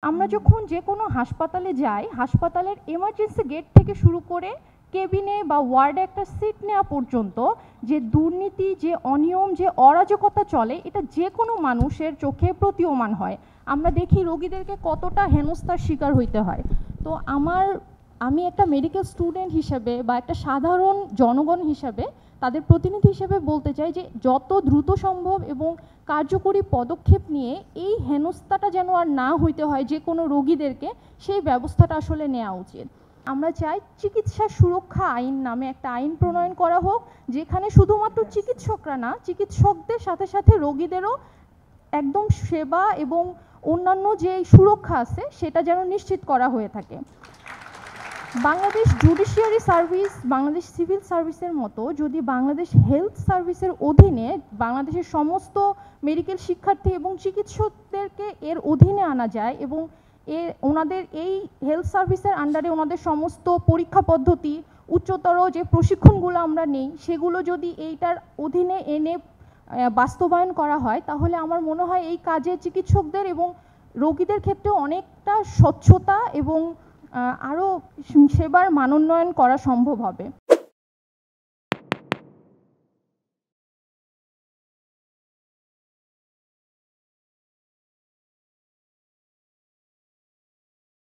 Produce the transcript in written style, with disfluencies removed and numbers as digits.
আমরা যখন যে কোনো হাসপাতালে যাই, হাসপাতালের এমার্জেন্সি গেট থেকে শুরু করে কেবিনে বা ওয়ার্ডে একটা সিট নেওয়া পর্যন্ত যে দুর্নীতি, যে অনিয়ম, যে অরাজকতা চলে, এটা যে কোনো মানুষের চোখে প্রতীয়মান হয়। আমরা দেখি রোগীদেরকে কতটা হেনস্থার শিকার হইতে হয়। তো আমি একটা মেডিকেল স্টুডেন্ট হিসেবে বা একটা সাধারণ জনগণ হিসেবে তাদের প্রতিনিধি হিসেবে বলতে চাই যে যত দ্রুত সম্ভব এবং কার্যকরী পদক্ষেপ নিয়ে এই হেনস্থাটা যেন আর না হইতে হয় যে কোনো রোগীদেরকে, সেই ব্যবস্থাটা আসলে নেওয়া উচিত। আমরা চাই চিকিৎসা সুরক্ষা আইন নামে একটা আইন প্রণয়ন করা হোক, যেখানে শুধুমাত্র চিকিৎসকরা না, চিকিৎসকদের সাথে সাথে রোগীদেরও একদম সেবা এবং অন্যান্য যে সুরক্ষা আছে সেটা যেন নিশ্চিত করা হয়ে থাকে। Bangladesh judiciary service, Bangladesh civil সার্ভিসের মতো যদি বাংলাদেশ হেলথ সার্ভিসের অধীনে বাংলাদেশের সমস্ত মেডিকেল শিক্ষার্থী এবং চিকিৎসকদেরকে এর অধীনে আনা যায় এবং ওনাদের এই হেলথ সার্ভিসের আন্ডারে ওনাদের সমস্ত পরীক্ষা পদ্ধতি, উচ্চতর যে প্রশিক্ষণগুলো আমরা নেই, সেগুলো যদি এইটার অধীনে এনে বাস্তবায়ন করা হয়, তাহলে আমার মনে হয় এই কাজে চিকিৎসকদের এবং রোগীদের ক্ষেত্রেও অনেকটা স্বচ্ছতা এবং আরও সেবার মানোন্নয়ন করা সম্ভব হবে।